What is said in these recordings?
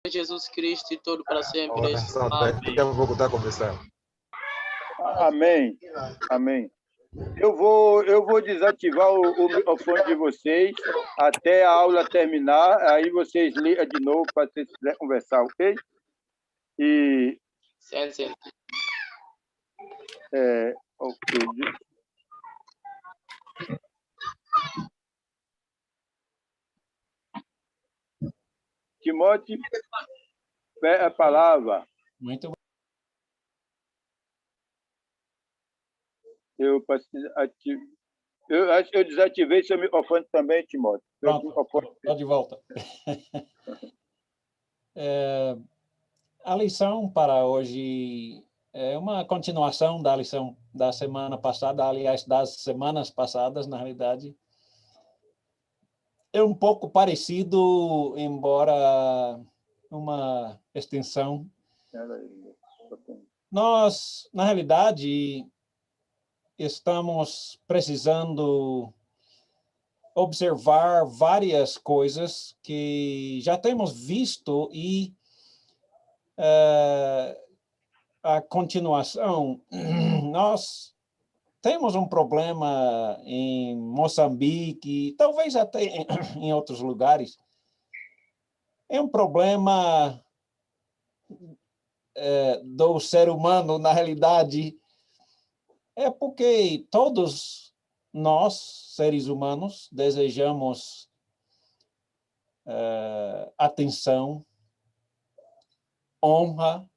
Jesus Cristo e todo para sempre. Oração, daqui a pouco está começando. Amém. Amém. Eu vou desativar o microfone de vocês até a aula terminar, aí vocês ligam de novo para vocês quiserem conversar, ok? E... Sim. Ok. Timóteo, pega a palavra. Muito bom. Eu desativei seu microfone também, Timóteo. Pronto, estou de volta. A lição para hoje é uma continuação da lição da semana passada, aliás, das semanas passadas, na realidade. É um pouco parecido, embora uma extensão. Nós, na realidade, estamos precisando observar várias coisas que já temos visto e a continuação, nós temos um problema em Moçambique, talvez até em outros lugares. É um problema do ser humano, na realidade, é porque todos nós, seres humanos, desejamos atenção, honra,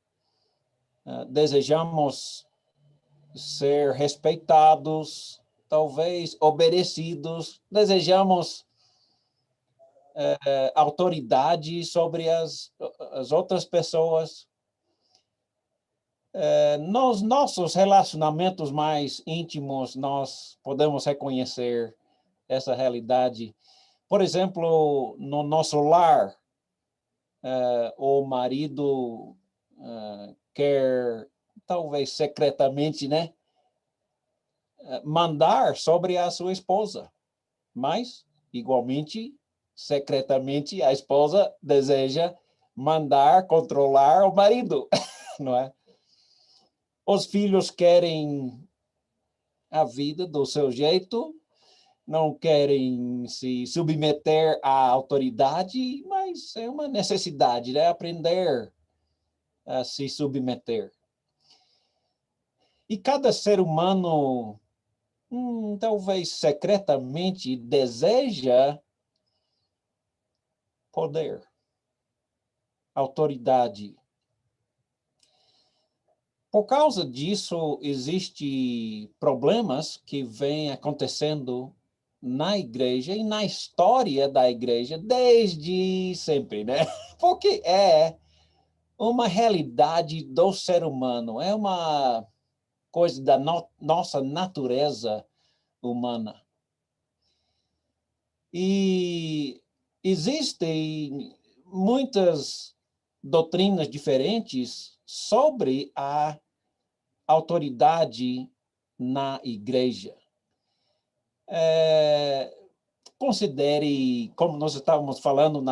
desejamos ser respeitados, talvez obedecidos, desejamos autoridade sobre as outras pessoas. Nos nossos relacionamentos mais íntimos, nós podemos reconhecer essa realidade. Por exemplo, no nosso lar, o marido quer, talvez secretamente, né, mandar sobre a sua esposa, mas, igualmente, secretamente, a esposa deseja mandar, controlar o marido, não é? Os filhos querem a vida do seu jeito, não querem se submeter à autoridade, mas é uma necessidade, né? Aprender a se submeter. E cada ser humano, talvez secretamente, deseja poder, autoridade. Por causa disso, existem problemas que vêm acontecendo na igreja e na história da igreja desde sempre, né? Porque é uma realidade do ser humano, é uma coisa da nossa natureza humana. E existem muitas doutrinas diferentes sobre a autoridade na igreja. Considere, como nós estávamos falando,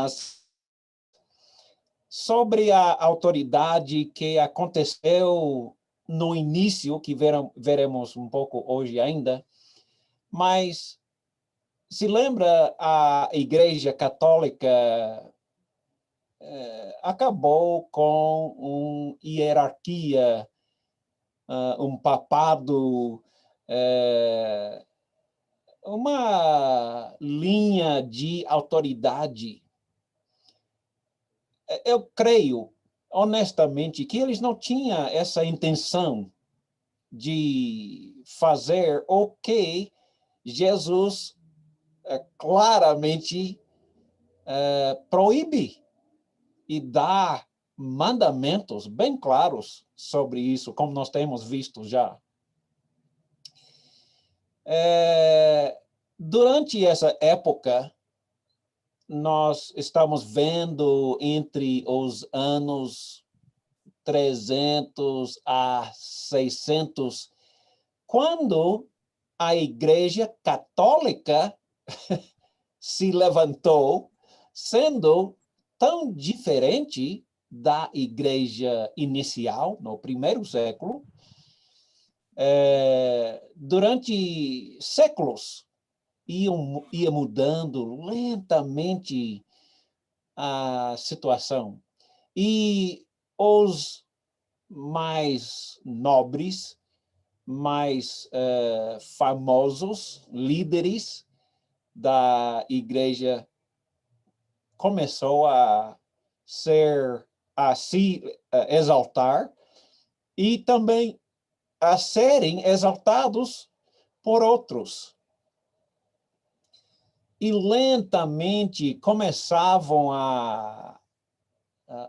sobre a autoridade que aconteceu no início, que veremos um pouco hoje ainda, mas se lembra, a Igreja Católica acabou com uma hierarquia, um papado, uma linha de autoridade. Eu creio, honestamente, que eles não tinham essa intenção de fazer o que Jesus claramente proíbe e dá mandamentos bem claros sobre isso, como nós temos visto já. Durante essa época, nós estamos vendo entre os anos 300 a 600, quando a Igreja Católica se levantou, sendo tão diferente da igreja inicial, no primeiro século. Durante séculos, ia mudando lentamente a situação. E os mais nobres, mais famosos líderes da igreja começou a se exaltar e também a serem exaltados por outros. E lentamente começavam a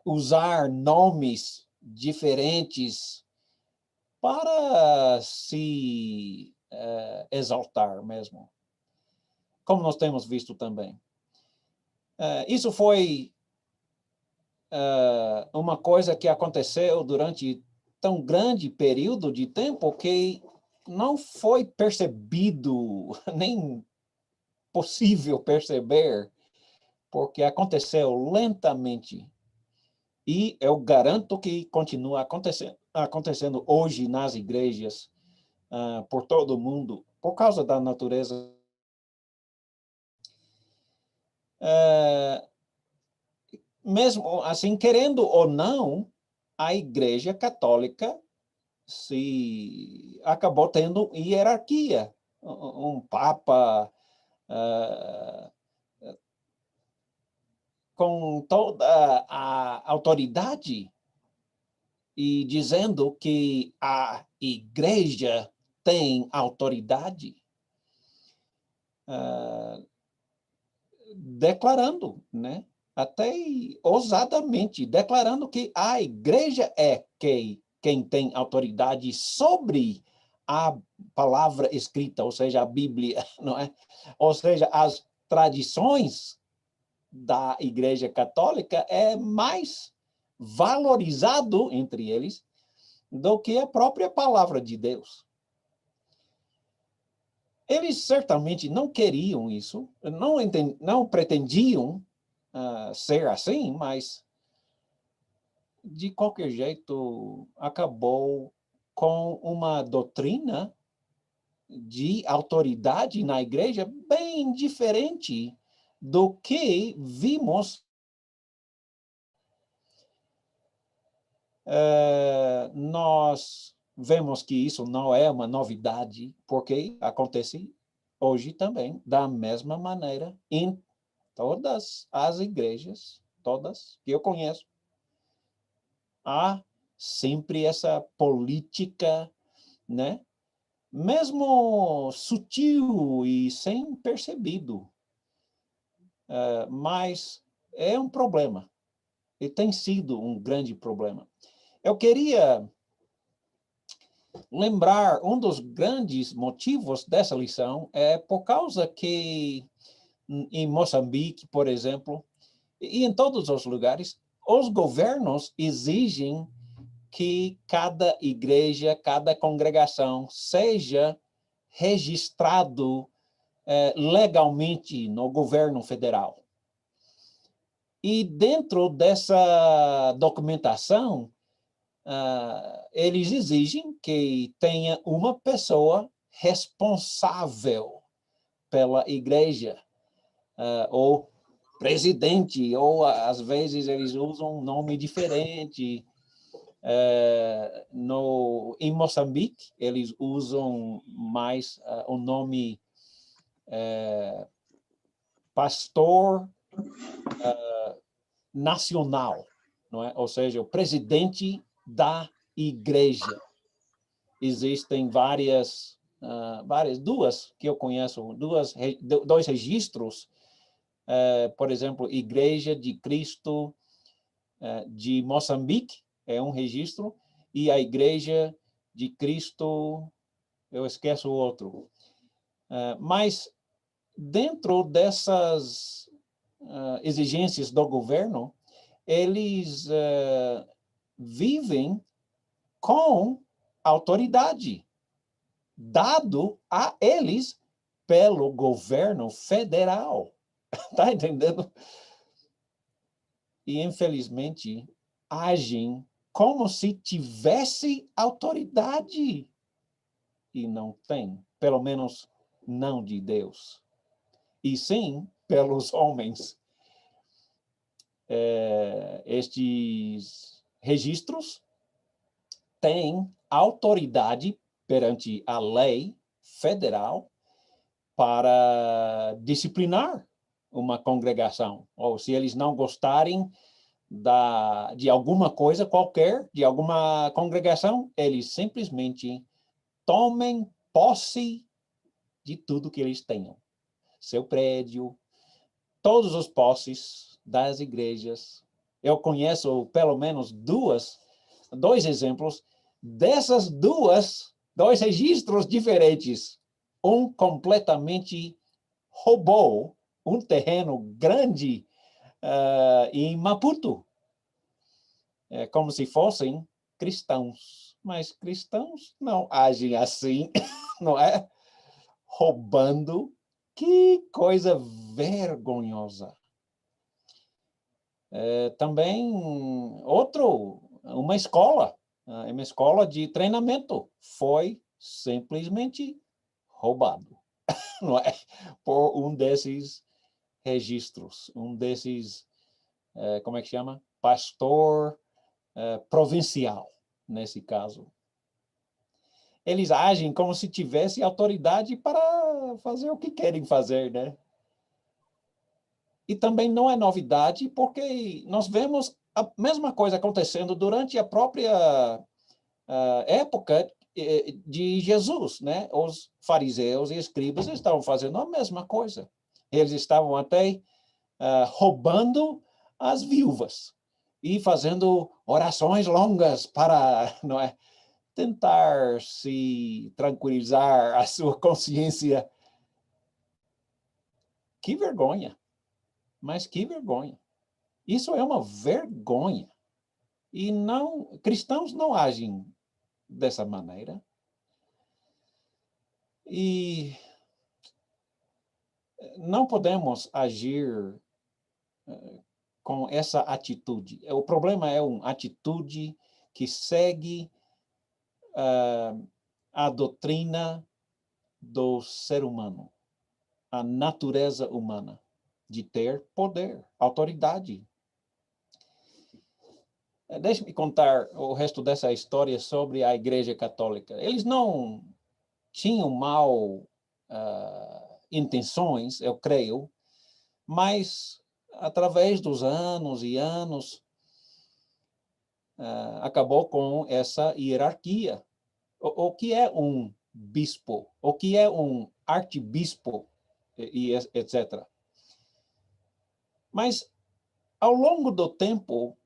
usar nomes diferentes para se exaltar mesmo, como nós temos visto também. Isso foi uma coisa que aconteceu durante tão grande período de tempo que não foi percebido, nem possível perceber, porque aconteceu lentamente. E eu garanto que continua acontecendo hoje nas igrejas, por todo o mundo, por causa da natureza. Mesmo assim, querendo ou não, a Igreja Católica acabou tendo hierarquia. Um papa com toda a autoridade e dizendo que a Igreja tem autoridade, declarando, né? Até ousadamente, declarando que a igreja é quem tem autoridade sobre a palavra escrita, ou seja, a Bíblia, não é? Ou seja, as tradições da Igreja Católica é mais valorizado entre eles do que a própria palavra de Deus. Eles certamente não queriam isso, não pretendiam ser assim, mas de qualquer jeito acabou com uma doutrina de autoridade na igreja bem diferente do que vimos nós vemos que isso não é uma novidade, porque acontece hoje também, da mesma maneira, em todas as igrejas, todas que eu conheço. Há sempre essa política, né? Mesmo sutil e sem percebido, mas é um problema, e tem sido um grande problema. Eu queria lembrar um dos grandes motivos dessa lição é por causa que em Moçambique, por exemplo, e em todos os lugares, os governos exigem que cada igreja, cada congregação seja registrado legalmente no governo federal. E dentro dessa documentação, eles exigem que tenha uma pessoa responsável pela igreja, ou presidente, ou às vezes eles usam um nome diferente. Em Moçambique, eles usam mais o nome pastor nacional, não é? Ou seja, o presidente da igreja. Existem duas que eu conheço, dois registros, por exemplo, Igreja de Cristo de Moçambique, é um registro, e a Igreja de Cristo, eu esqueço o outro. Mas dentro dessas exigências do governo, eles vivem com autoridade, dado a eles pelo governo federal. Está entendendo? E, infelizmente, agem como se tivesse autoridade e não tem, pelo menos não de Deus, e sim pelos homens. Estes registros têm autoridade perante a lei federal para disciplinar uma congregação, ou se eles não gostarem de alguma coisa qualquer, de alguma congregação, eles simplesmente tomem posse de tudo que eles tenham. Seu prédio, todos os posses das igrejas. Eu conheço pelo menos dois exemplos dessas dois registros diferentes. Um completamente roubou um terreno grande em Maputo, como se fossem cristãos. Mas cristãos não agem assim, não é? Roubando. Que coisa vergonhosa. Também uma escola de treinamento foi simplesmente roubado, não é? Por um desses registros, um desses, como é que chama? Pastor provincial, nesse caso. Eles agem como se tivesse autoridade para fazer o que querem fazer, né? E também não é novidade, porque nós vemos a mesma coisa acontecendo durante a própria época de Jesus, né? Os fariseus e escribas estavam fazendo a mesma coisa. Eles estavam até roubando as viúvas e fazendo orações longas para, não é, tentar se tranquilizar a sua consciência. Que vergonha! Mas que vergonha! Isso é uma vergonha. E cristãos não agem dessa maneira. E não podemos agir com essa atitude. O problema é uma atitude que segue a doutrina do ser humano, a natureza humana, de ter poder, autoridade. Deixe-me contar o resto dessa história sobre a Igreja Católica. Eles não tinham intenções, eu creio, mas através dos anos e anos, acabou com essa hierarquia. O que é um bispo? O que é um arcebispo? E etc. Mas, ao longo do tempo,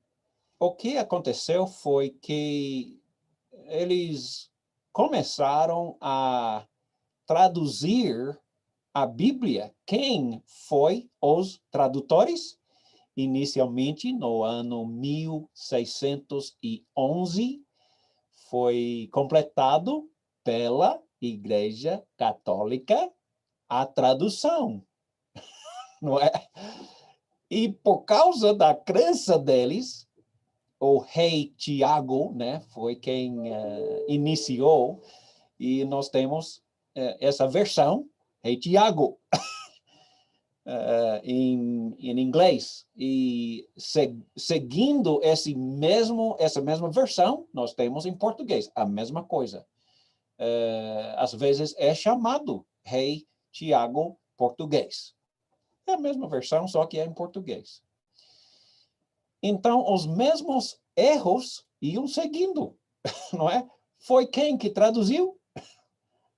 o que aconteceu foi que eles começaram a traduzir a Bíblia. Quem foi os tradutores? Inicialmente, no ano 1611, foi completado pela Igreja Católica a tradução, não é? E por causa da crença deles, o rei Tiago, né, foi quem iniciou, e nós temos essa versão, rei Tiago, em inglês. E seguindo essa mesma versão, nós temos em português a mesma coisa. Às vezes é chamado rei Tiago português. É a mesma versão, só que é em português. Então, os mesmos erros iam seguindo, não é? Foi quem que traduziu?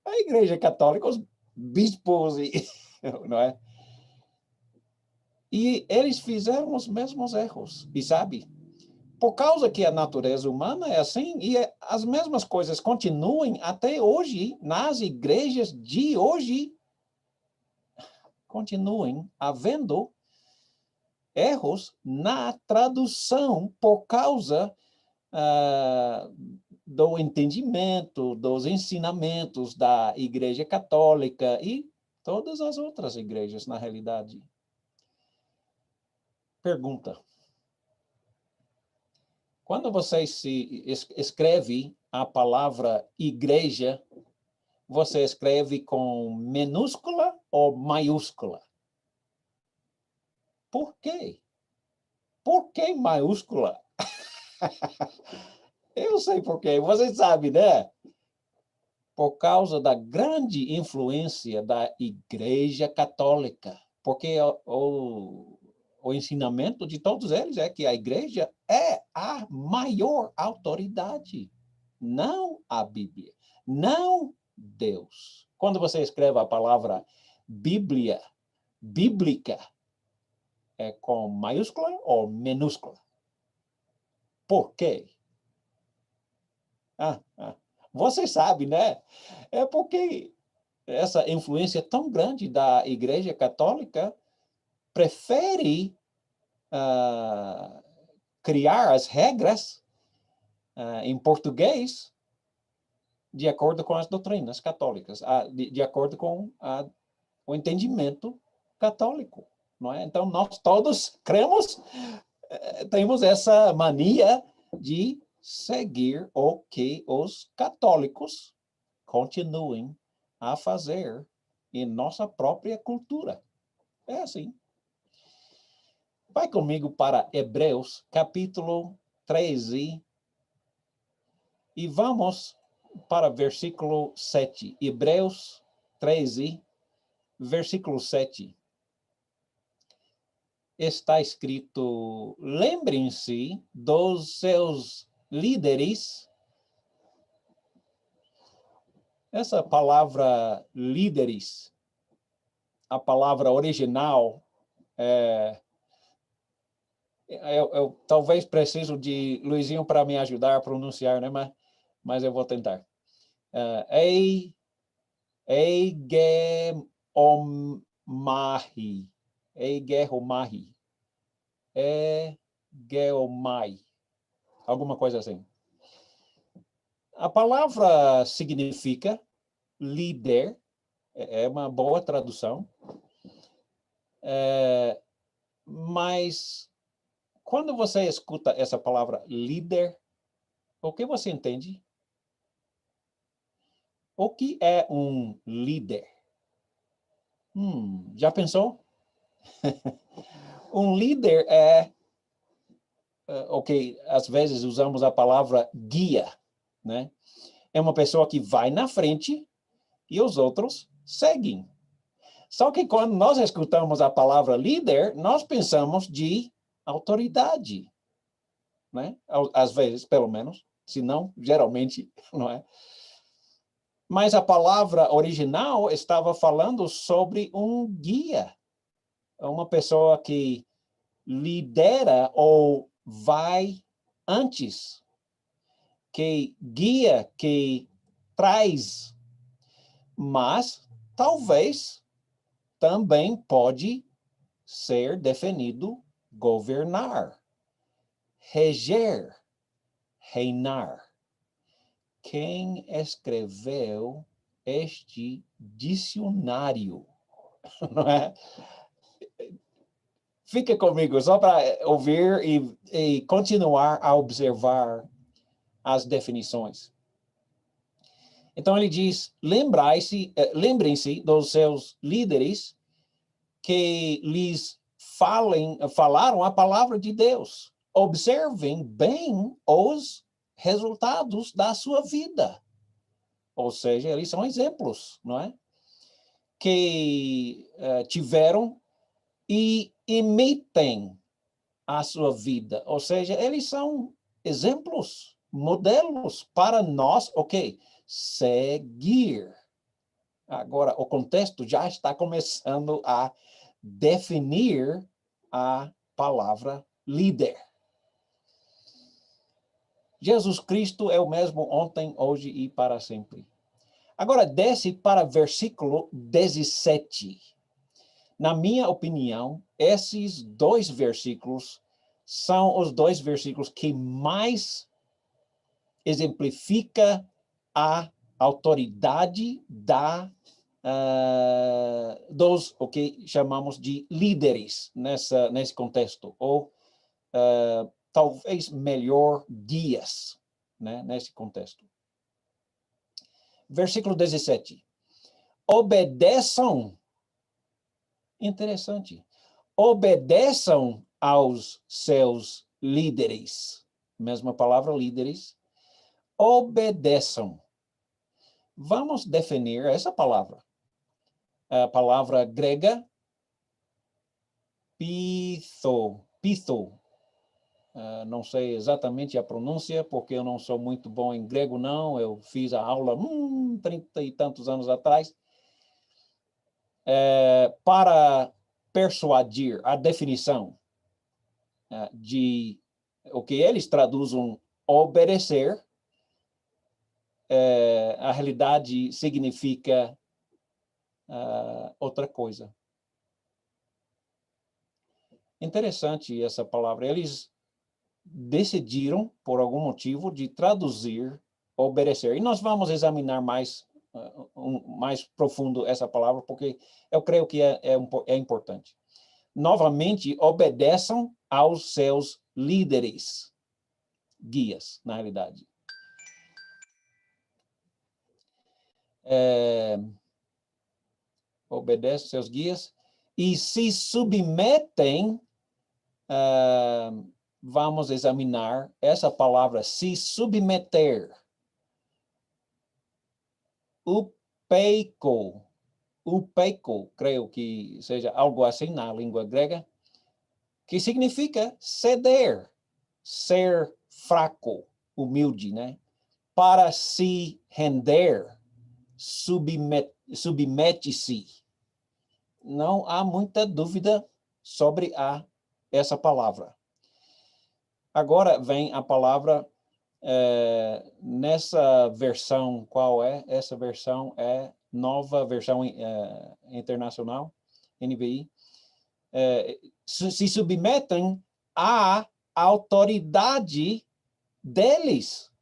A Igreja Católica, os bispos, não é? E eles fizeram os mesmos erros. E sabe, por causa que a natureza humana é assim, e as mesmas coisas continuem até hoje, nas igrejas de hoje, continuem havendo erros na tradução por causa do entendimento, dos ensinamentos da Igreja Católica e todas as outras igrejas, na realidade. Pergunta: Quando você escreve a palavra igreja, você escreve com minúscula ou maiúscula? Por quê? Por que maiúscula? Eu sei por quê. Você sabe, né? Por causa da grande influência da Igreja Católica. Porque o ensinamento de todos eles é que a Igreja é a maior autoridade. Não a Bíblia. Não Deus. Quando você escreve a palavra Bíblia, bíblica, é com maiúscula ou minúscula? Por quê? Você sabe, né? É porque essa influência tão grande da Igreja Católica prefere criar as regras em português de acordo com as doutrinas católicas, de acordo com o entendimento católico, não é? Então, nós todos cremos, temos essa mania de seguir o que os católicos continuem a fazer em nossa própria cultura. É assim. Vai comigo para Hebreus, capítulo 13, e vamos para versículo 7. Hebreus 13, versículo 7. Está escrito: lembrem-se dos seus líderes. Essa palavra líderes, a palavra original, eu talvez preciso de Luizinho para me ajudar a pronunciar, né? Mas eu vou tentar. Eigeomahi. Eigeomahi. Eigeomai. Alguma coisa assim. A palavra significa líder. É uma boa tradução. Mas quando você escuta essa palavra líder, o que você entende? O que é um líder? Já pensou? Um líder às vezes usamos a palavra guia, né? É uma pessoa que vai na frente e os outros seguem. Só que quando nós escutamos a palavra líder, nós pensamos de autoridade, né? Às vezes, pelo menos, se não, geralmente, não é? Mas a palavra original estava falando sobre um guia, uma pessoa que lidera ou vai antes, que guia, que traz, mas talvez também pode ser definido governar, reger, reinar. Quem escreveu este dicionário? Não é? Fica comigo, só para ouvir e continuar a observar as definições. Então, ele diz, lembrem-se dos seus líderes que lhes falaram a palavra de Deus. Observem bem os resultados da sua vida. Ou seja, eles são exemplos, não é? Que tiveram e imitem a sua vida. Ou seja, eles são exemplos, modelos para nós, seguir. Agora, o contexto já está começando a definir a palavra líder. Jesus Cristo é o mesmo ontem, hoje e para sempre. Agora, desce para versículo 17. Na minha opinião, esses dois versículos são os dois versículos que mais exemplifica a autoridade dos o que chamamos de líderes nesse contexto, ou talvez melhor, guias, né, nesse contexto. Versículo 17. Obedeçam. Interessante. Obedeçam aos seus líderes. Mesma palavra, líderes. Obedeçam. Vamos definir essa palavra. A palavra grega, pitho. Não sei exatamente a pronúncia, porque eu não sou muito bom em grego, não. Eu fiz a aula 30 e tantos anos atrás. Para persuadir, a definição de o que eles traduzem obedecer, a realidade significa outra coisa. Interessante essa palavra. Eles decidiram, por algum motivo, de traduzir obedecer. E nós vamos examinar mais profundo essa palavra, porque eu creio que é importante. Novamente, obedeçam aos seus líderes, guias, na realidade. Obedeçam seus guias e se submetem. Vamos examinar essa palavra, se submeter. Upeiko, creio que seja algo assim na língua grega, que significa ceder, ser fraco, humilde, né? Para se render, submete-se. Não há muita dúvida sobre essa palavra. Agora vem a palavra, nessa versão, qual é? Essa versão é nova versão internacional, NVI. Se submetem à autoridade deles.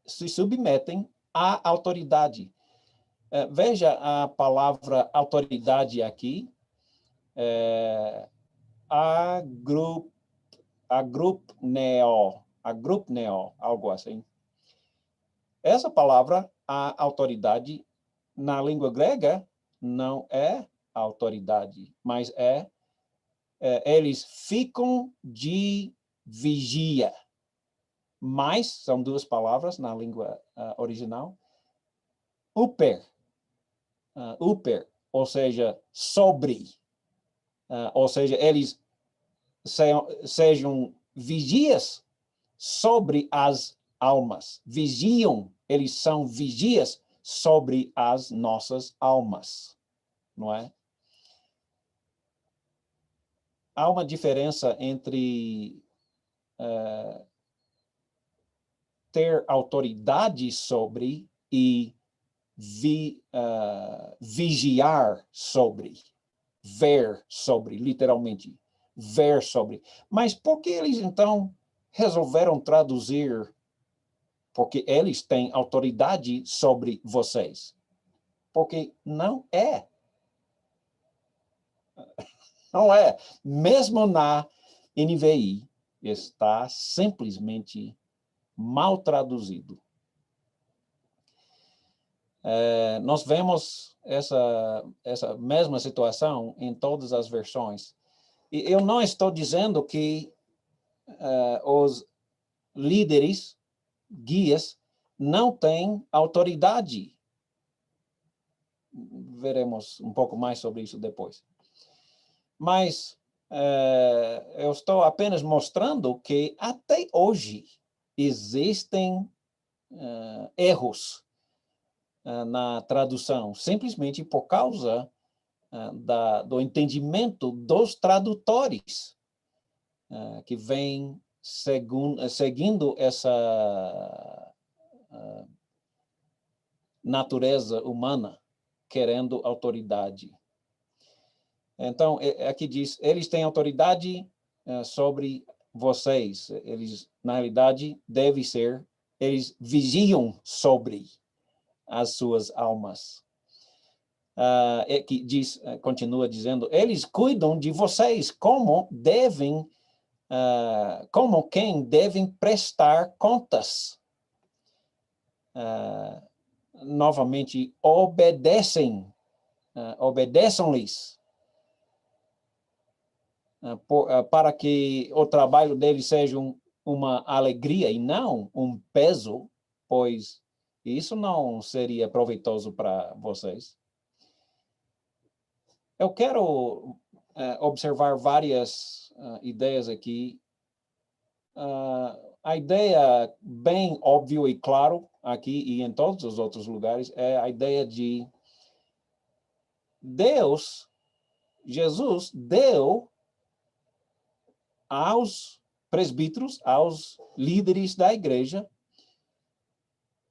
Se submetem à autoridade. Veja a palavra autoridade aqui. Agrupneo, algo assim. Essa palavra, a autoridade, na língua grega, não é autoridade, mas eles ficam de vigia. Mas, são duas palavras na língua original. Uper, ou seja, sobre. Ou seja, eles sejam vigias sobre as almas. Vigiam, eles são vigias sobre as nossas almas, não é? Há uma diferença entre ter autoridade sobre e vigiar sobre, ver sobre, literalmente, ver sobre. Mas por que eles, então, resolveram traduzir porque eles têm autoridade sobre vocês? Porque não é. Não é. Mesmo na NVI, está simplesmente mal traduzido. Nós vemos essa mesma situação em todas as versões. E eu não estou dizendo que os líderes, guias, não têm autoridade. Veremos um pouco mais sobre isso depois. Mas eu estou apenas mostrando que até hoje existem erros na tradução, simplesmente por causa do entendimento dos tradutores, que vêm seguindo essa natureza humana, querendo autoridade. Então, aqui diz, eles têm autoridade sobre vocês. Eles, na realidade, devem ser, eles vigiam sobre as suas almas. Que diz, continua dizendo, eles cuidam de vocês como devem como quem devem prestar contas. Novamente, obedeçam-lhes, para que o trabalho deles seja uma alegria e não um peso, pois isso não seria proveitoso para vocês. Eu quero observar várias ideias aqui. A ideia bem óbvia e claro aqui e em todos os outros lugares é a ideia de Deus, Jesus deu aos presbíteros, aos líderes da igreja,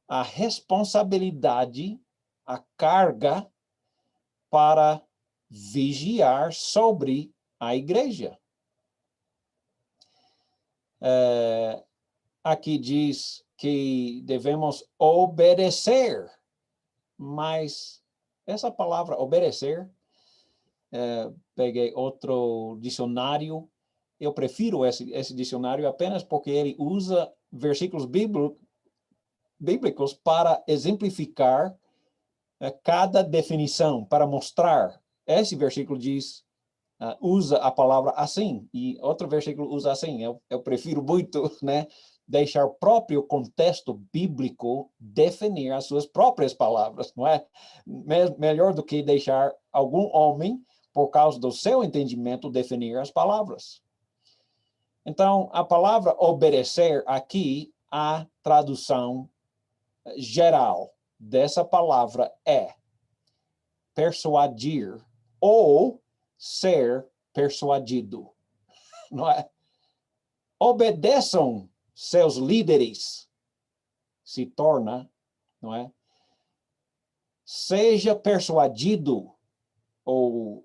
a responsabilidade, a carga para vigiar sobre a igreja. Aqui diz que devemos obedecer, mas essa palavra obedecer, peguei outro dicionário, eu prefiro esse dicionário apenas porque ele usa versículos bíblicos para exemplificar cada definição, para mostrar. Esse versículo diz, usa a palavra assim, e outro versículo usa assim. Eu prefiro muito, né, deixar o próprio contexto bíblico definir as suas próprias palavras, não é? Melhor do que deixar algum homem, por causa do seu entendimento, definir as palavras. Então, a palavra obedecer aqui, a tradução geral dessa palavra é persuadir ou ser persuadido, não é? Obedeçam seus líderes, se torna, não é? Seja persuadido, ou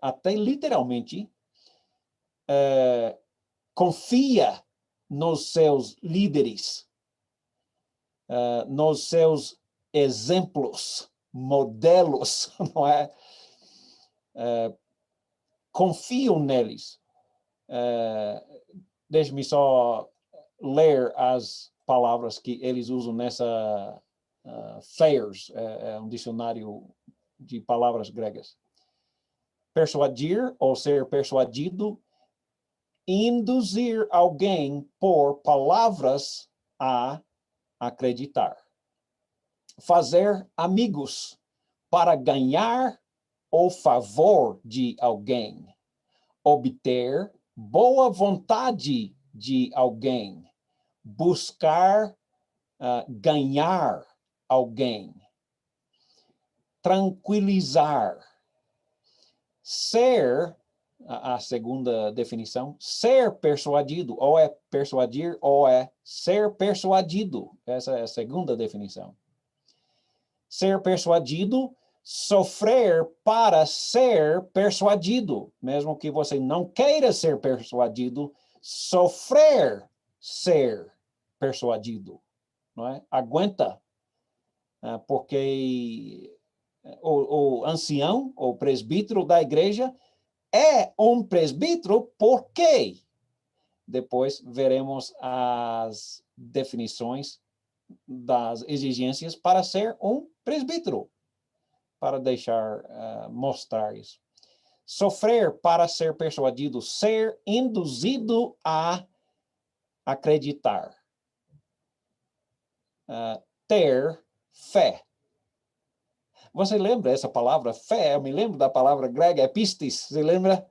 até literalmente, confia nos seus líderes, nos seus exemplos, modelos, não é? Confiam neles. Deixe-me só ler as palavras que eles usam nessa Thayer's, é um dicionário de palavras gregas. Persuadir ou ser persuadido, induzir alguém por palavras a acreditar. Fazer amigos para ganhar o favor de alguém. Obter boa vontade de alguém. Buscar ganhar alguém. Tranquilizar. Ser, a segunda definição, ser persuadido, ou é persuadir, ou é ser persuadido. Essa é a segunda definição. Ser persuadido, sofrer para ser persuadido. Mesmo que você não queira ser persuadido, sofrer ser persuadido. Não é? Aguenta, porque o ancião, o presbítero da igreja, é um presbítero porque depois veremos as definições das exigências para ser um presbítero, para deixar mostrar isso. Sofrer para ser persuadido, ser induzido a acreditar. Ter fé. Você lembra essa palavra fé? Eu me lembro da palavra grega epistis. Você lembra?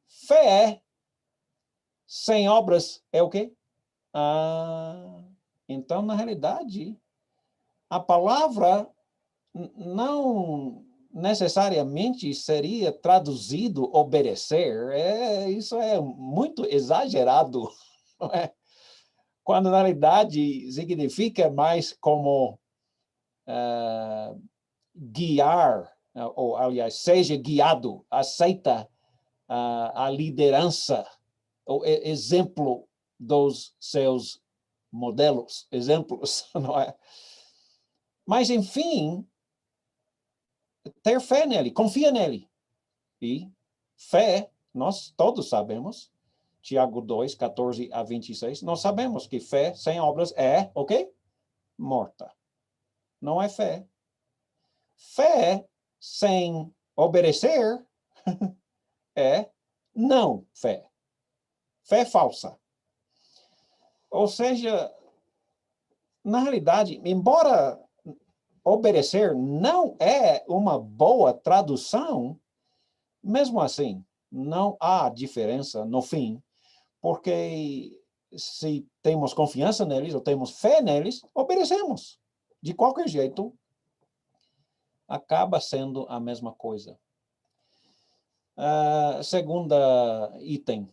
Fé sem obras é o quê? Então, na realidade, a palavra não necessariamente seria traduzido obedecer. Isso é muito exagerado, não é? Quando, na realidade, significa mais como guiar, ou, aliás, seja guiado, aceita a liderança, o exemplo dos seus modelos, exemplos, não é? Mas, enfim, ter fé nele, confia nele. E fé, nós todos sabemos, Tiago 2, 14 a 26, nós sabemos que fé sem obras é, o quê? Morta. Não é fé. Fé sem obedecer é não fé. Fé falsa. Ou seja, na realidade, embora obedecer não é uma boa tradução, mesmo assim, não há diferença no fim, porque se temos confiança neles ou temos fé neles, obedecemos. De qualquer jeito, acaba sendo a mesma coisa. Segunda item.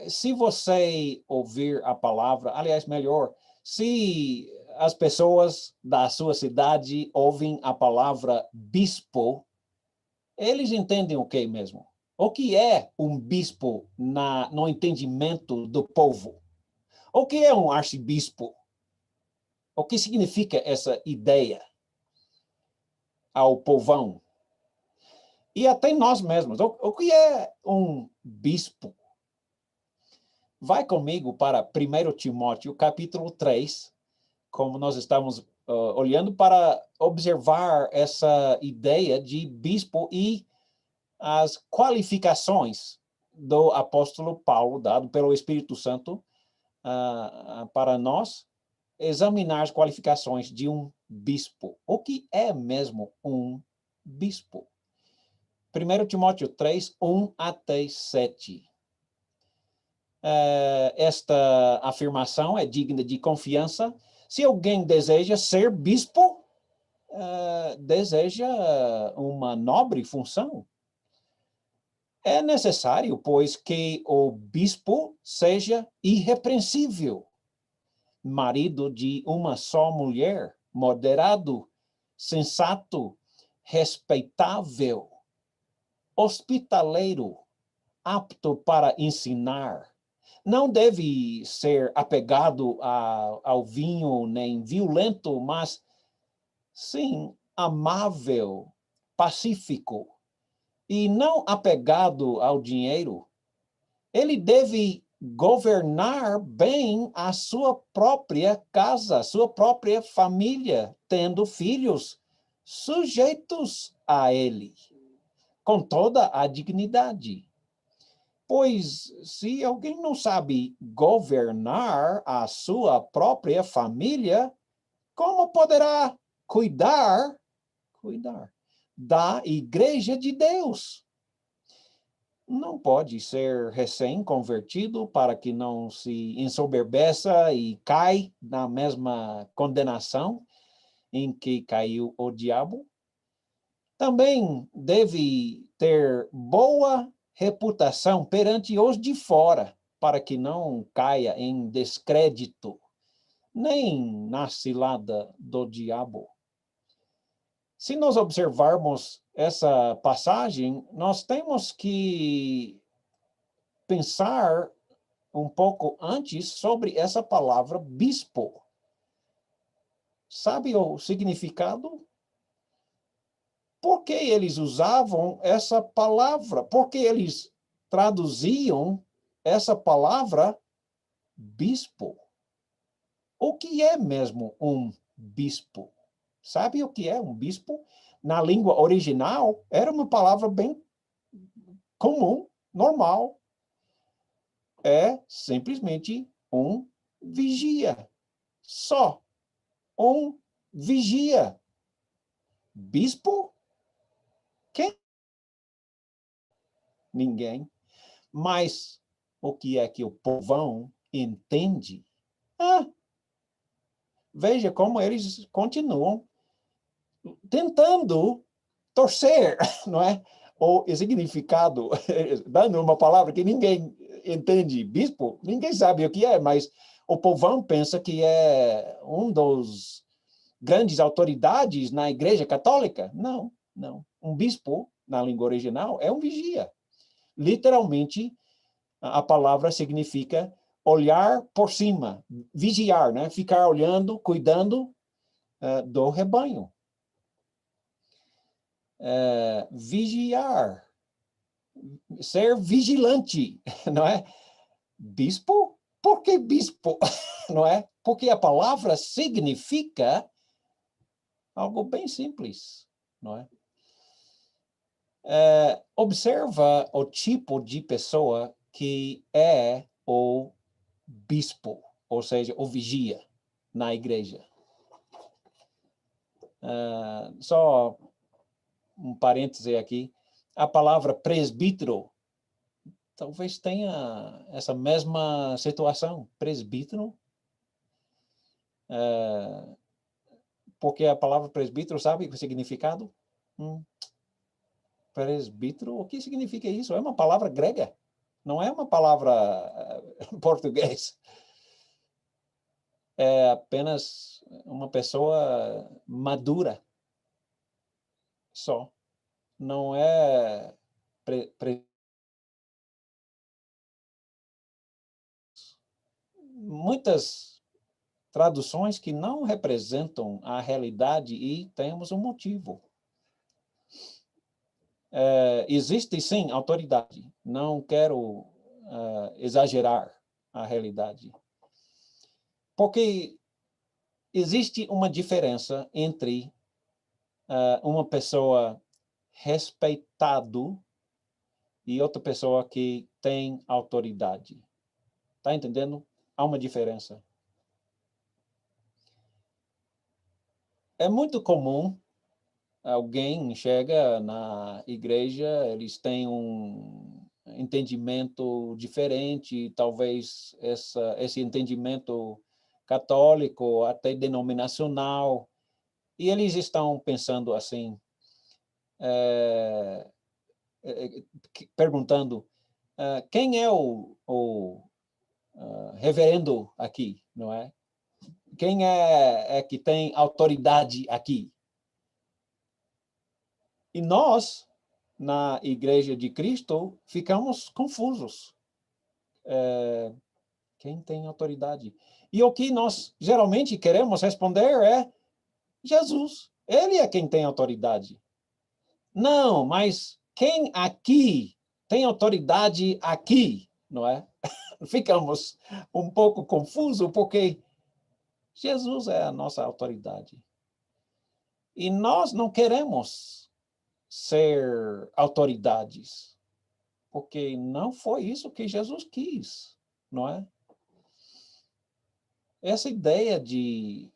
Se você ouvir a palavra, aliás, melhor, se as pessoas da sua cidade ouvem a palavra bispo, eles entendem o que mesmo? O que é um bispo no entendimento do povo? O que é um arcebispo? O que significa essa ideia ao povão? E até nós mesmos. O que é um bispo? Vai comigo para 1 Timóteo, capítulo 3, como nós estamos olhando para observar essa ideia de bispo e as qualificações do apóstolo Paulo, dado pelo Espírito Santo, para nós examinar as qualificações de um bispo. O que é mesmo um bispo? 1 Timóteo 3, 1 até 7. Esta afirmação é digna de confiança. Se alguém deseja ser bispo, deseja uma nobre função. É necessário, pois, que o bispo seja irrepreensível, marido de uma só mulher, moderado, sensato, respeitável, hospitaleiro, apto para ensinar. Não deve ser apegado ao vinho, nem violento, mas, sim, amável, pacífico, e não apegado ao dinheiro. Ele deve governar bem a sua própria casa, sua própria família, tendo filhos sujeitos a ele, com toda a dignidade. Pois, se alguém não sabe governar a sua própria família, como poderá cuidar da igreja de Deus? Não pode ser recém-convertido para que não se ensoberbeça e cai na mesma condenação em que caiu o diabo. Também deve ter boa reputação perante os de fora, para que não caia em descrédito, nem na cilada do diabo. Se nós observarmos essa passagem, nós temos que pensar um pouco antes sobre essa palavra bispo. Sabe o significado? Por que eles usavam essa palavra? Por que eles traduziam essa palavra bispo? O que é mesmo um bispo? Sabe o que é um bispo? Na língua original, era uma palavra bem comum, normal. É simplesmente um vigia. Só um vigia. Bispo? Quem? Ninguém. Mas o que é que o povão entende? Veja como eles continuam tentando torcer, não é? O significado, dando uma palavra que ninguém entende. Bispo, ninguém sabe o que é, mas o povão pensa que é um dos grandes autoridades na Igreja Católica. Não, não. Um bispo, na língua original, é um vigia. Literalmente, a palavra significa olhar por cima, vigiar, né? Ficar olhando, cuidando do rebanho. Vigiar. ser vigilante, não é? Bispo? Por que bispo? Não é? Porque a palavra significa algo bem simples, não é? Observa o tipo de pessoa que é o bispo, ou seja, o vigia na igreja. Só um parêntese aqui. A palavra presbítero talvez tenha essa mesma situação. Presbítero. Porque a palavra presbítero, sabe o significado? Presbítero, o que significa isso? É uma palavra grega, não é uma palavra português. É apenas uma pessoa madura, só. Não é muitas traduções que não representam a realidade e temos um motivo. Existe, sim, autoridade. Não quero exagerar a realidade. Porque existe uma diferença entre uma pessoa respeitado e outra pessoa que tem autoridade. Está entendendo? Há uma diferença. É muito comum alguém chega na igreja, eles têm um entendimento diferente, talvez esse entendimento católico, até denominacional, e eles estão pensando assim, perguntando, quem é o reverendo aqui, não é? Quem é que tem autoridade aqui? E nós, na Igreja de Cristo, ficamos confusos. Quem tem autoridade? E o que nós geralmente queremos responder é Jesus. Ele é quem tem autoridade. Não, mas quem aqui tem autoridade aqui, não é? Ficamos um pouco confusos porque Jesus é a nossa autoridade. E nós não queremos ser autoridades, porque não foi isso que Jesus quis, não é? Essa ideia de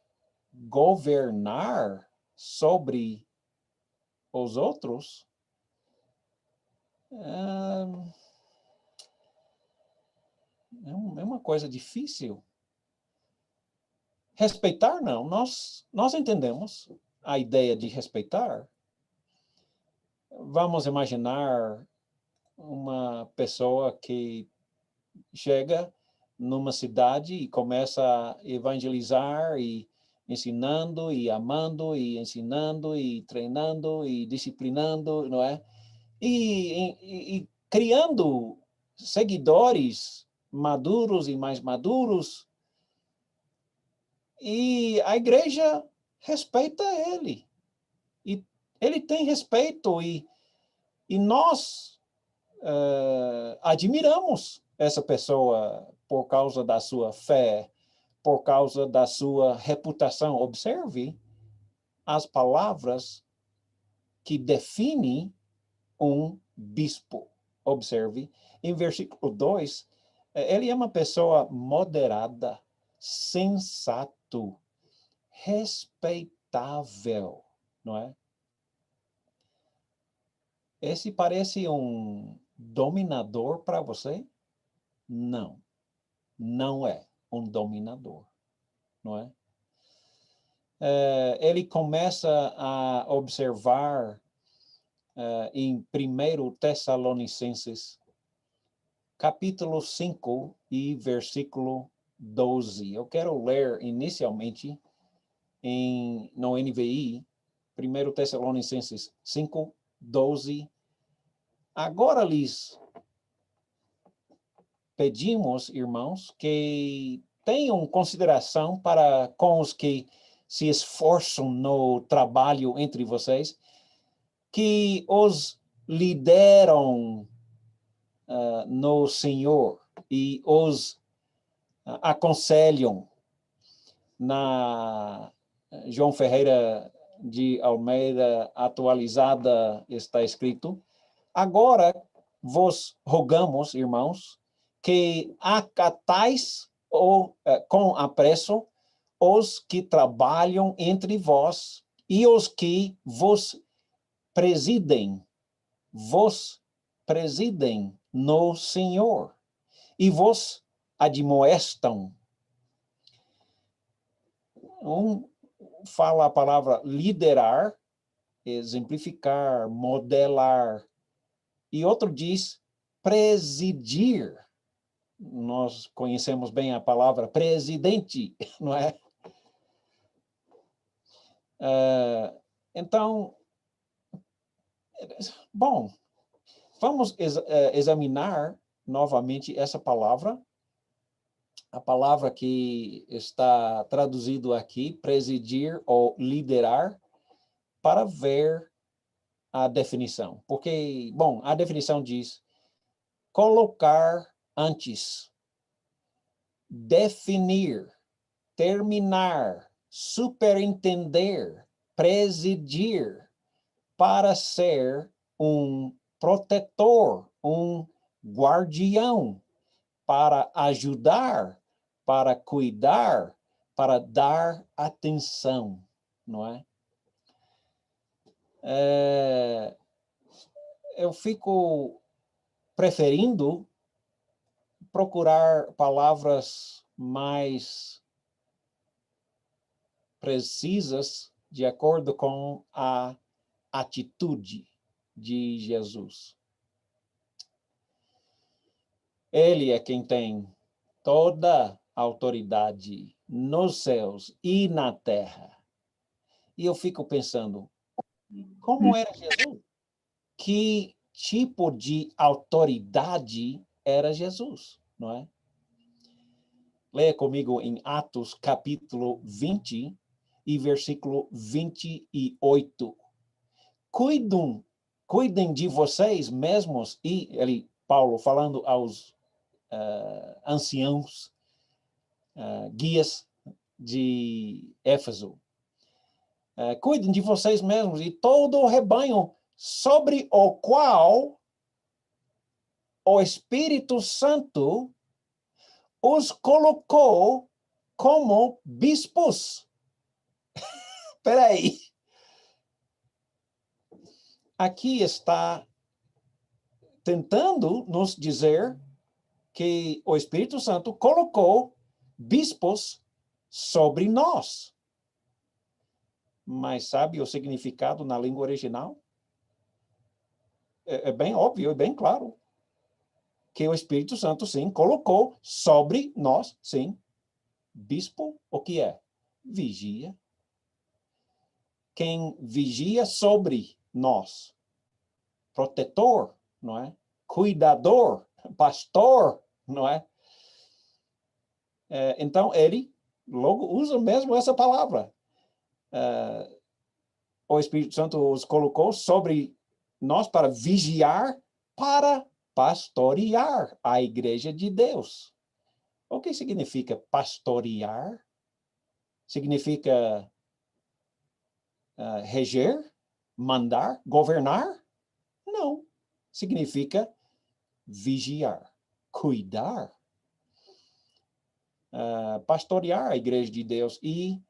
governar sobre os outros é uma coisa difícil. Respeitar, não. Nós entendemos a ideia de respeitar. Vamos imaginar uma pessoa que chega numa cidade e começa a evangelizar e ensinando e amando e ensinando e treinando e disciplinando, não é? E criando seguidores maduros e mais maduros. E a igreja respeita ele. E ele tem respeito e nós admiramos essa pessoa por causa da sua fé, por causa da sua reputação. Observe as palavras que definem um bispo. Observe, em versículo 2, ele é uma pessoa moderada, sensato, respeitável, não é? Esse parece um dominador para você? Não, não é um dominador, não é? Ele começa a observar em 1 Tessalonicenses, capítulo 5 e versículo 12. Eu quero ler inicialmente no NVI, 1 Tessalonicenses 5, 12. Agora lhes pedimos, irmãos, que tenham consideração para com os que se esforçam no trabalho entre vocês, que os lideram no Senhor e os aconselham. Na João Ferreira de Almeida atualizada está escrito: agora vos rogamos, irmãos, que acatais com apreço os que trabalham entre vós e os que vos presidem no Senhor e vos admoestam. Fala a palavra liderar, exemplificar, modelar. E outro diz presidir. Nós conhecemos bem a palavra presidente, não é? Então, bom, vamos examinar novamente essa palavra. A palavra que está traduzido aqui, presidir ou liderar, para ver a definição. Porque, bom, a definição diz colocar antes, definir, terminar, superintender, presidir, para ser um protetor, um guardião, para ajudar, para cuidar, para dar atenção, não é? Eu fico preferindo procurar palavras mais precisas de acordo com a atitude de Jesus. Ele é quem tem toda a autoridade nos céus e na terra. E eu fico pensando, como era Jesus? Que tipo de autoridade era Jesus, não é? Leia comigo em Atos, capítulo 20 e versículo 28. Cuidem de vocês mesmos, e Paulo falando aos anciãos, guias de Éfeso. Cuidem de vocês mesmos e todo o rebanho sobre o qual o Espírito Santo os colocou como bispos. Espera aí. Aqui está tentando nos dizer que o Espírito Santo colocou bispos sobre nós. Mas sabe o significado na língua original? É bem óbvio, é bem claro. Que o Espírito Santo, sim, colocou sobre nós, sim. Bispo, o que é? Vigia. Quem vigia sobre nós. Protetor, não é? Cuidador, pastor, não é? Então, ele logo usa mesmo essa palavra. O Espírito Santo os colocou sobre nós para vigiar, para pastorear a igreja de Deus. O que significa pastorear? Significa reger, mandar, governar? Não. Significa vigiar, cuidar, pastorear a igreja de Deus e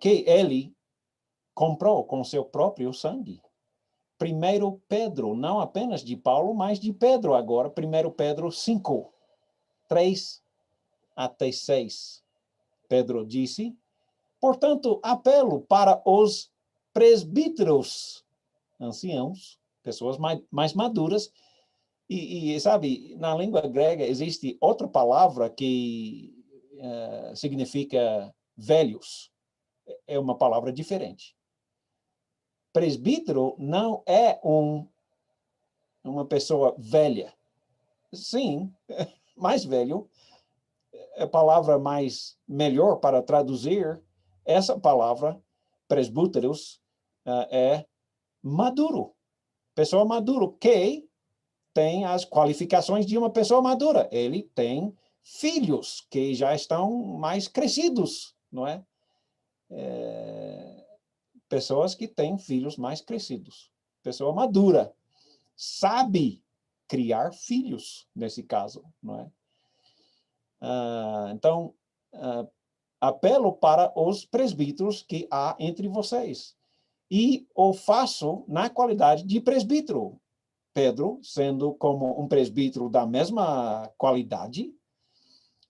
que ele comprou com seu próprio sangue. 1 Pedro, não apenas de Paulo, mas de Pedro agora, 1 Pedro 5, 3 até 6. Pedro disse, portanto, apelo para os presbíteros, anciãos, pessoas mais maduras, e sabe, na língua grega existe outra palavra que significa velhos. É uma palavra diferente. Presbítero não é uma pessoa velha. Sim, mais velho. A palavra melhor para traduzir essa palavra, presbíteros, é maduro. Pessoa maduro que tem as qualificações de uma pessoa madura. Ele tem filhos que já estão mais crescidos, não é? Pessoas que têm filhos mais crescidos. Pessoa madura. Sabe criar filhos, nesse caso, não é? Então, apelo para os presbíteros que há entre vocês. E o faço na qualidade de presbítero. Pedro, sendo como um presbítero da mesma qualidade,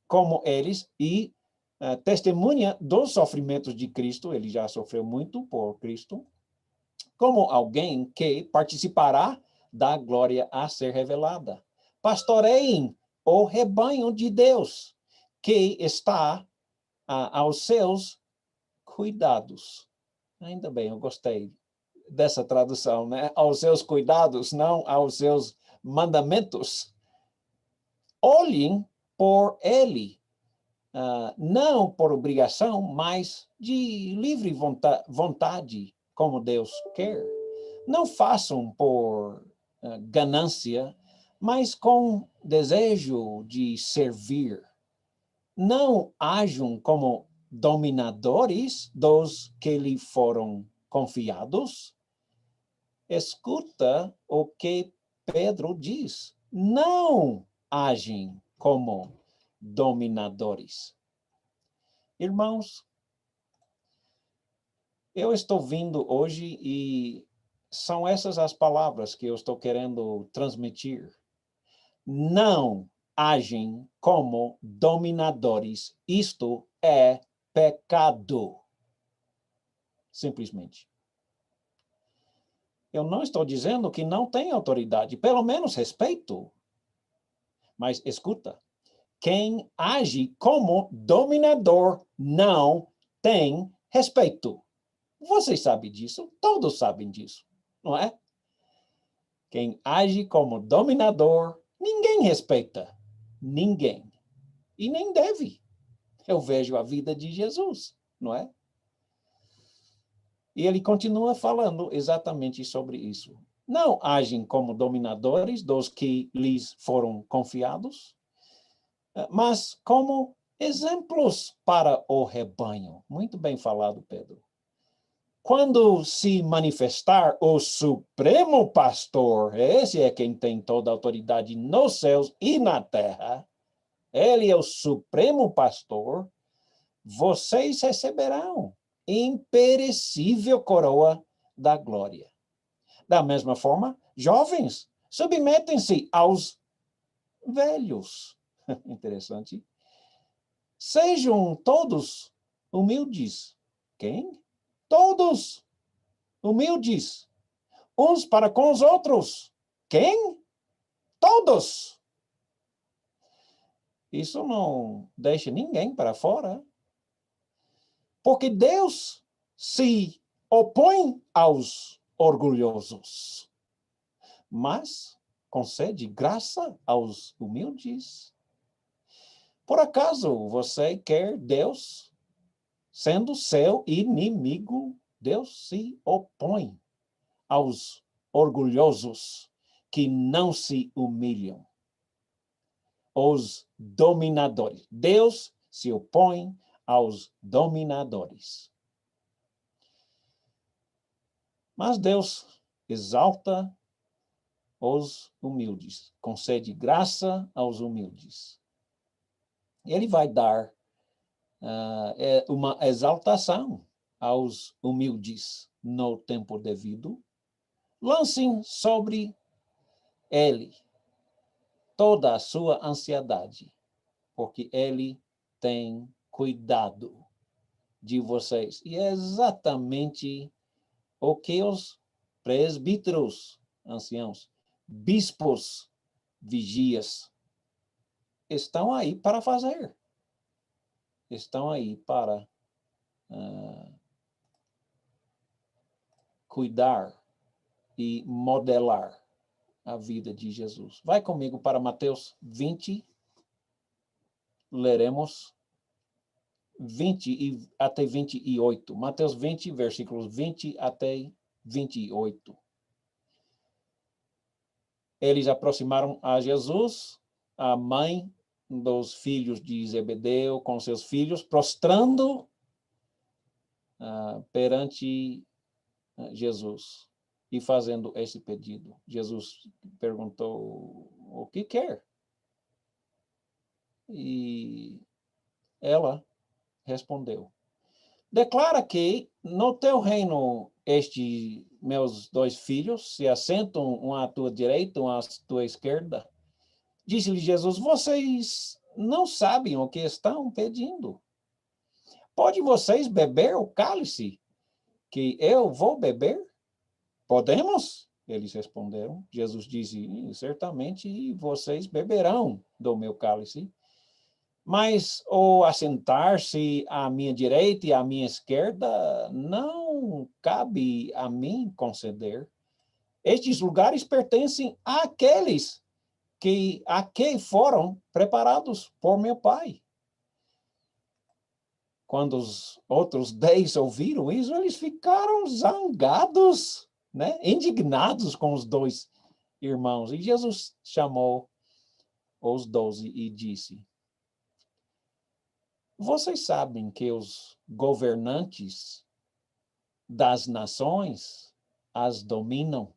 como eles, e testemunha dos sofrimentos de Cristo, ele já sofreu muito por Cristo, como alguém que participará da glória a ser revelada. Pastoreiem o rebanho de Deus, que está aos seus cuidados. Ainda bem, eu gostei dessa tradução, né? Aos seus cuidados, não aos seus mandamentos. Olhem por ele, não por obrigação, mas de livre vontade, como Deus quer. Não façam por ganância, mas com desejo de servir. Não ajam como dominadores dos que lhe foram confiados. Escuta o que Pedro diz. Não agem como dominadores. Irmãos, eu estou vindo hoje e são essas as palavras que eu estou querendo transmitir. Não agem como dominadores. Isto é pecado. Simplesmente. Eu não estou dizendo que não tem autoridade, pelo menos respeito. Mas escuta, quem age como dominador não tem respeito. Vocês sabem disso, todos sabem disso, não é? Quem age como dominador, ninguém respeita. Ninguém. E nem deve. Eu vejo a vida de Jesus, não é? E ele continua falando exatamente sobre isso. Não agem como dominadores dos que lhes foram confiados, mas como exemplos para o rebanho. Muito bem falado, Pedro. Quando se manifestar o Supremo Pastor, esse é quem tem toda a autoridade nos céus e na terra, ele é o Supremo Pastor, vocês receberão imperecível coroa da glória. Da mesma forma, jovens, submetem-se aos velhos. Interessante. Sejam todos humildes. Quem? Todos humildes. Uns para com os outros. Quem? Todos. Isso não deixa ninguém para fora. Porque Deus se opõe aos orgulhosos, mas concede graça aos humildes. Por acaso você quer Deus sendo seu inimigo? Deus se opõe aos orgulhosos que não se humilham. Os dominadores. Deus se opõe aos dominadores. Mas Deus exalta os humildes, concede graça aos humildes. Ele vai dar uma exaltação aos humildes no tempo devido. Lancem sobre ele toda a sua ansiedade, porque ele tem cuidado de vocês. E é exatamente o que os presbíteros, anciãos, bispos, vigias, estão aí para fazer. Estão aí para cuidar e modelar a vida de Jesus. Vai comigo para Mateus 20, leremos 20 até 28. Mateus 20, versículos 20 até 28. eles aproximaram a Jesus, a mãe dos filhos de Zebedeu com seus filhos, prostrando perante Jesus e fazendo esse pedido. Jesus perguntou: o que quer? E ela respondeu: declara que no teu reino estes meus dois filhos se assentam, um à tua direita, um à tua esquerda. Disse-lhe Jesus: vocês não sabem o que estão pedindo. Pode vocês beber o cálice que eu vou beber? Podemos? Eles responderam. Jesus disse: certamente vocês beberão do meu cálice. Mas o assentar-se à minha direita e à minha esquerda não cabe a mim conceder. Estes lugares pertencem àqueles a que foram preparados por meu Pai. Quando os outros 10 ouviram isso, eles ficaram zangados, né? Indignados com os dois irmãos. E Jesus chamou os 12 e disse: vocês sabem que os governantes das nações as dominam.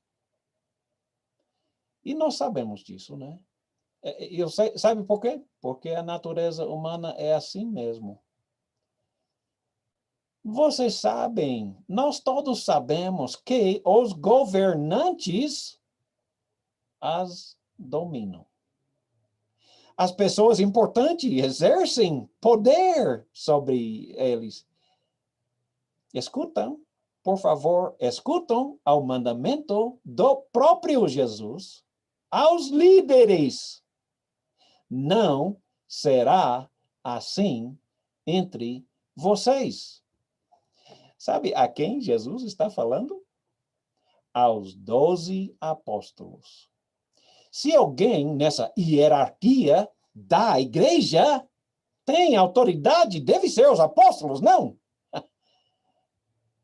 E nós sabemos disso, né? Sabe por quê? Porque a natureza humana é assim mesmo. Vocês sabem, nós todos sabemos que os governantes as dominam. As pessoas importantes exercem poder sobre eles. Escutam, por favor, escutam ao mandamento do próprio Jesus aos líderes. Não será assim entre vocês. Sabe a quem Jesus está falando? Aos 12 apóstolos. Se alguém nessa hierarquia da igreja tem autoridade, deve ser os apóstolos, não?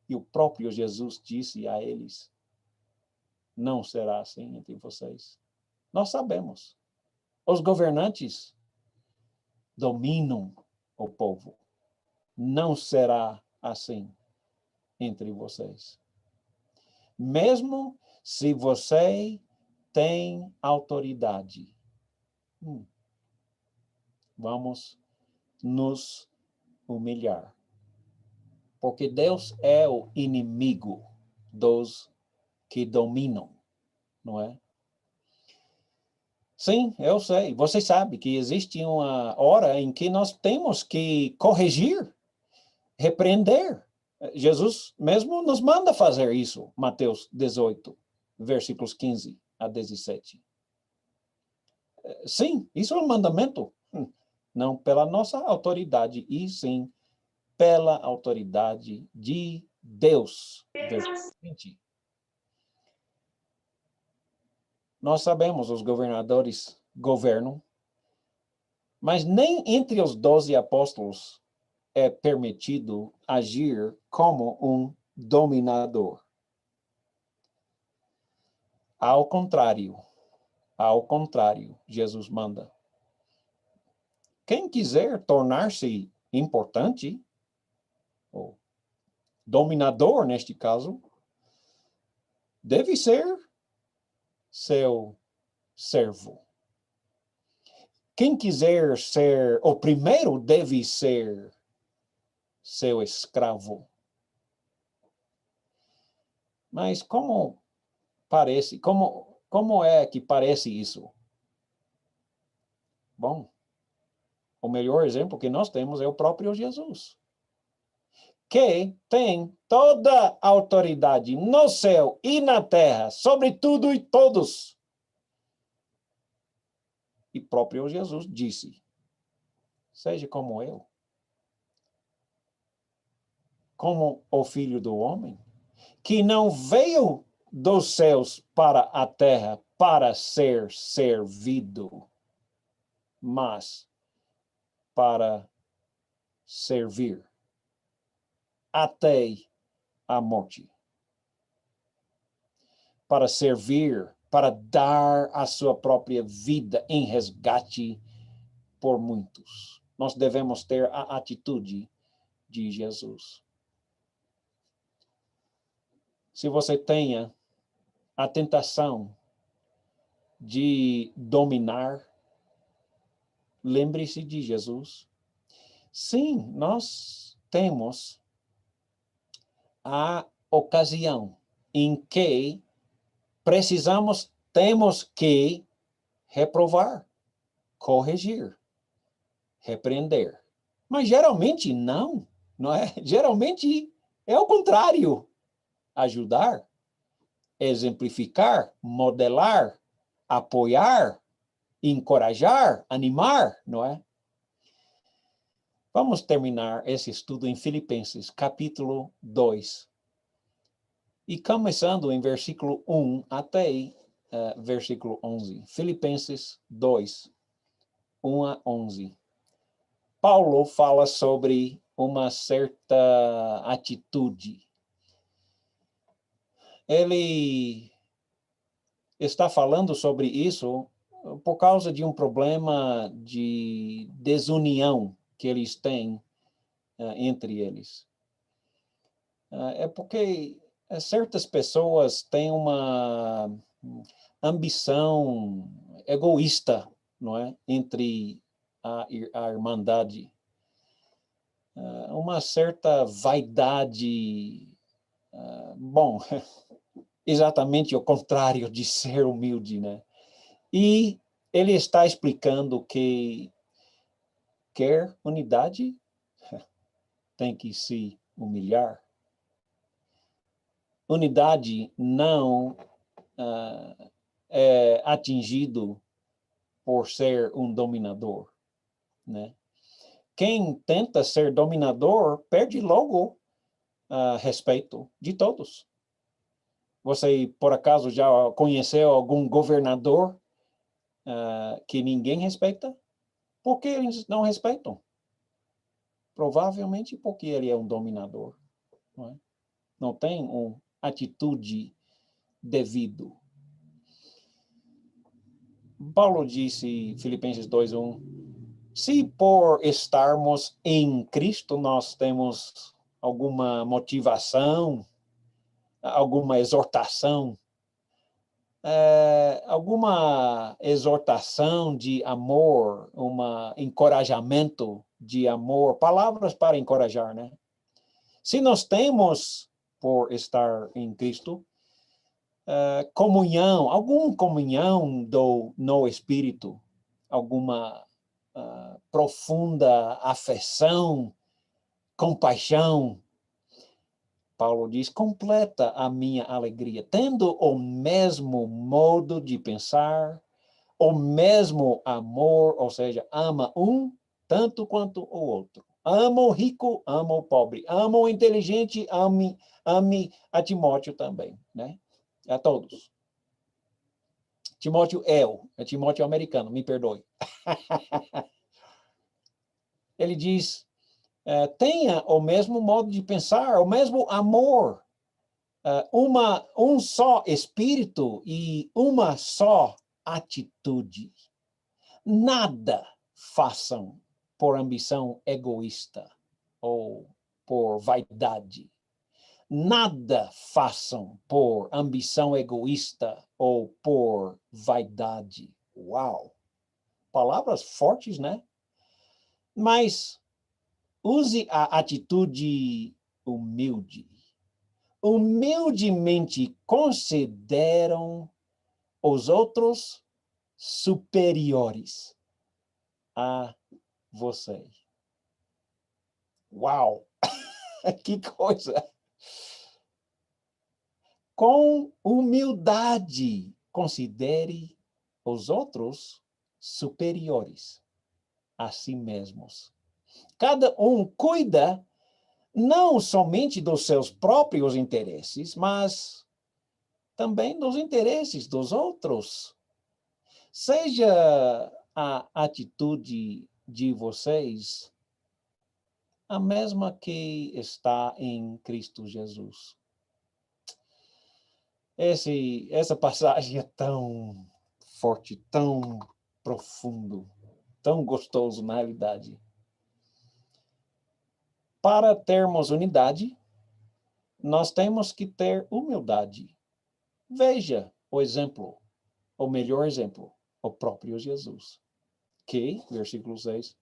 E o próprio Jesus disse a eles: não será assim entre vocês. Nós sabemos. Os governantes dominam o povo. Não será assim entre vocês. Mesmo se você tem autoridade. Vamos nos humilhar. Porque Deus é o inimigo dos que dominam, não é? Sim, eu sei. Você sabe que existe uma hora em que nós temos que corrigir, repreender. Jesus mesmo nos manda fazer isso. Mateus 18, versículos 15 a 17. Sim, isso é um mandamento. Não pela nossa autoridade, e sim pela autoridade de Deus. Versículo 20. Nós sabemos, os governadores governam, mas nem entre os 12 apóstolos é permitido agir como um dominador. Ao contrário, Jesus manda. Quem quiser tornar-se importante, ou dominador neste caso, deve ser seu servo. Quem quiser ser o primeiro deve ser seu escravo. Mas como é que parece isso? Bom, o melhor exemplo que nós temos é o próprio Jesus, que tem toda a autoridade no céu e na terra, sobre tudo e todos. E próprio Jesus disse: seja como eu, como o Filho do Homem, que não veio dos céus para a terra para ser servido, mas para servir até a morte. Para servir para dar a sua própria vida em resgate por muitos. Nós devemos ter a atitude de Jesus. Se você tenha a tentação de dominar, lembre-se de Jesus. Sim, nós temos a ocasião em que temos que reprovar, corrigir, repreender. Mas geralmente não é? Geralmente é o contrário. Ajudar, exemplificar, modelar, apoiar, encorajar, animar, não é? Vamos terminar esse estudo em Filipenses, capítulo 2. E começando em versículo 1 até versículo 11. Filipenses 2, 1 a 11. Paulo fala sobre uma certa atitude. Ele está falando sobre isso por causa de um problema de desunião que eles têm entre eles. É porque certas pessoas têm uma ambição egoísta, não é? Entre a irmandade. Uma certa vaidade, bom, exatamente o contrário de ser humilde, né? E ele está explicando que quer unidade, tem que se humilhar. Unidade não é atingido por ser um dominador, né? Quem tenta ser dominador perde logo respeito de todos. Você, por acaso, já conheceu algum governador que ninguém respeita? Por que eles não respeitam? Provavelmente porque ele é um dominador. Não é? Não tem uma atitude devida. Paulo disse, Filipenses 2:1, se por estarmos em Cristo nós temos alguma motivação, alguma exortação, alguma exortação de amor, encorajamento de amor, palavras para encorajar, né? Se nós temos, por estar em Cristo, comunhão, alguma comunhão no Espírito, alguma profunda afeição, compaixão, Paulo diz, completa a minha alegria, tendo o mesmo modo de pensar, o mesmo amor, ou seja, ama um tanto quanto o outro. Ama o rico, ama o pobre. Ama o inteligente, ame a Timóteo também, né? A todos. Timóteo é Timóteo americano, me perdoe. Ele diz, tenha o mesmo modo de pensar, o mesmo amor, um só espírito e uma só atitude. Nada façam por ambição egoísta ou por vaidade. Nada façam por ambição egoísta ou por vaidade. Uau! Palavras fortes, né? Mas use a atitude humilde. Humildemente consideram os outros superiores a você. Uau! Que coisa! Com humildade, considere os outros superiores a si mesmos. Cada um cuida não somente dos seus próprios interesses, mas também dos interesses dos outros. Seja a atitude de vocês a mesma que está em Cristo Jesus. Essa passagem é tão forte, tão profundo, tão gostoso na realidade. Para termos unidade, nós temos que ter humildade. Veja o exemplo, o melhor exemplo, o próprio Jesus. Que, versículo 6,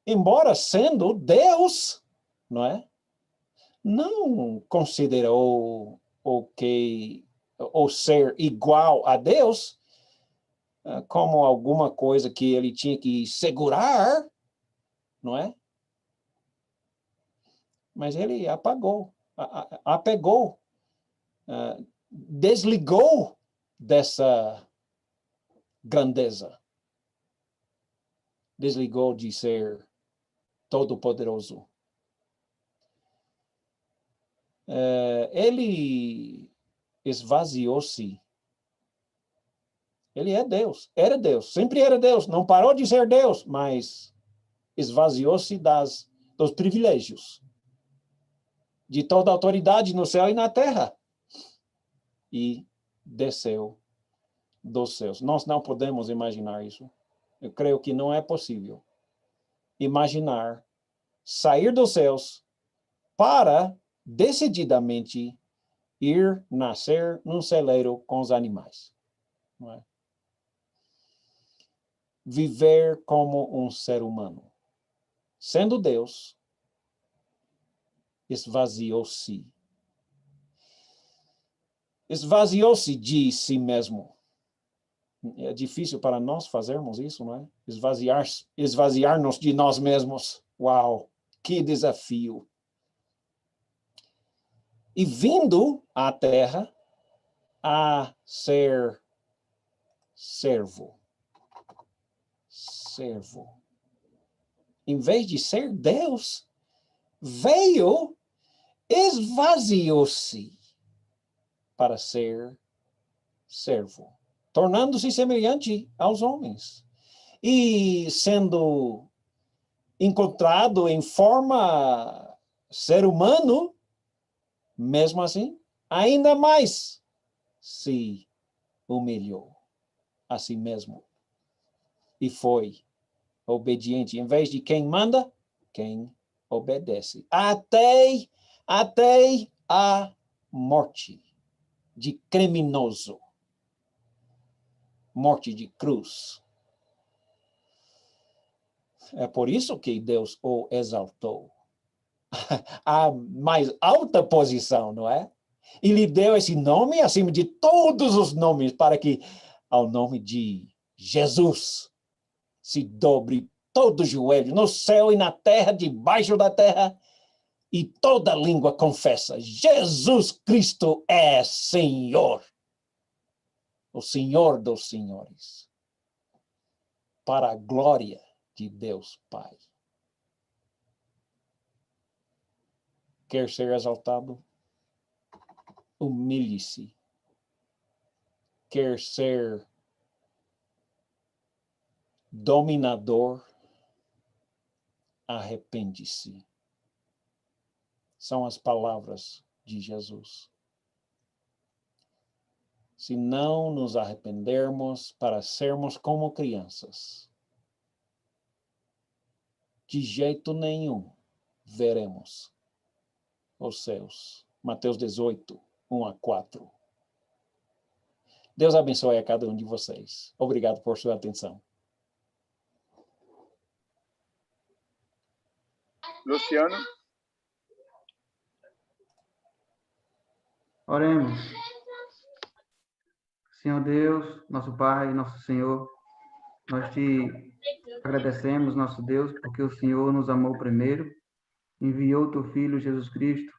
embora sendo Deus, não é? Não considerou o ser igual a Deus como alguma coisa que ele tinha que segurar, não é? Mas ele apegou, desligou dessa grandeza. Desligou de ser todo-poderoso. Ele esvaziou-se. Ele é Deus, era Deus, sempre era Deus, não parou de ser Deus, mas esvaziou-se dos privilégios, de toda a autoridade no céu e na terra, e desceu dos céus. Nós não podemos imaginar isso. Eu creio que não é possível imaginar sair dos céus para decididamente ir nascer num celeiro com os animais. Não é? Viver como um ser humano. Sendo Deus, esvaziou-se. Esvaziou-se de si mesmo. É difícil para nós fazermos isso, não é? Esvaziar-nos de nós mesmos. Uau, que desafio. E vindo à terra a ser servo. Servo. Em vez de ser Deus, veio, esvaziou-se para ser servo, tornando-se semelhante aos homens. E sendo encontrado em forma ser humano, mesmo assim, ainda mais se humilhou a si mesmo. E foi obediente. Em vez de quem manda, quem obedece. Até a morte de criminoso. Morte de cruz. É por isso que Deus o exaltou. A mais alta posição, não é? E lhe deu esse nome acima de todos os nomes, para que ao nome de Jesus se dobre todo joelho, no céu e na terra, debaixo da terra, e toda língua confessa: Jesus Cristo é Senhor. O Senhor dos senhores. Para a glória de Deus Pai. Quer ser exaltado? Humilhe-se. Quer ser dominador? Arrepende-se. São as palavras de Jesus. Se não nos arrependermos para sermos como crianças, de jeito nenhum veremos os céus. Mateus 18, 1-4. Deus abençoe a cada um de vocês. Obrigado por sua atenção. Luciano? Oremos. Senhor Deus, nosso Pai, nosso Senhor, nós te agradecemos, nosso Deus, porque o Senhor nos amou primeiro, enviou o teu Filho Jesus Cristo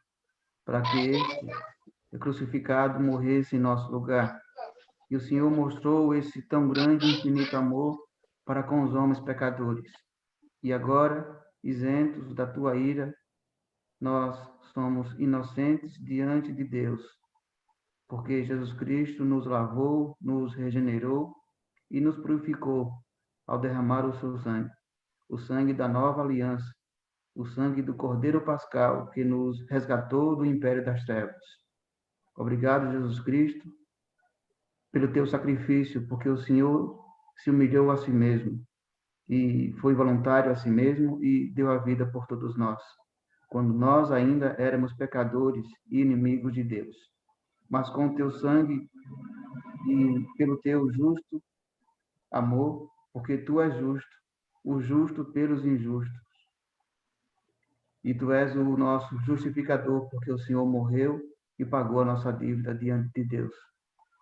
para que este, crucificado, morresse em nosso lugar. E o Senhor mostrou esse tão grande e infinito amor para com os homens pecadores. E agora, isentos da tua ira, nós somos inocentes diante de Deus, porque Jesus Cristo nos lavou, nos regenerou e nos purificou ao derramar o sangue da nova aliança, o sangue do Cordeiro Pascal, que nos resgatou do império das trevas. Obrigado, Jesus Cristo, pelo teu sacrifício, porque o Senhor se humilhou a si mesmo e foi voluntário a si mesmo e deu a vida por todos nós, quando nós ainda éramos pecadores e inimigos de Deus. Mas com o teu sangue e pelo teu justo amor, porque tu és justo, o justo pelos injustos. E tu és o nosso justificador, porque o Senhor morreu e pagou a nossa dívida diante de Deus.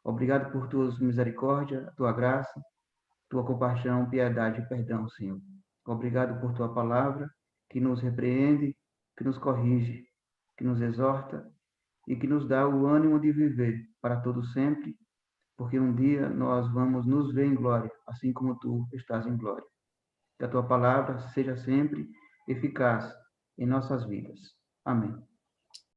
Obrigado por tua misericórdia, tua graça, tua compaixão, piedade e perdão, Senhor. Obrigado por tua palavra, que nos repreende, que nos corrige, que nos exorta e que nos dá o ânimo de viver para todo sempre, porque um dia nós vamos nos ver em glória, assim como tu estás em glória. Que a tua palavra seja sempre eficaz em nossas vidas. Amém.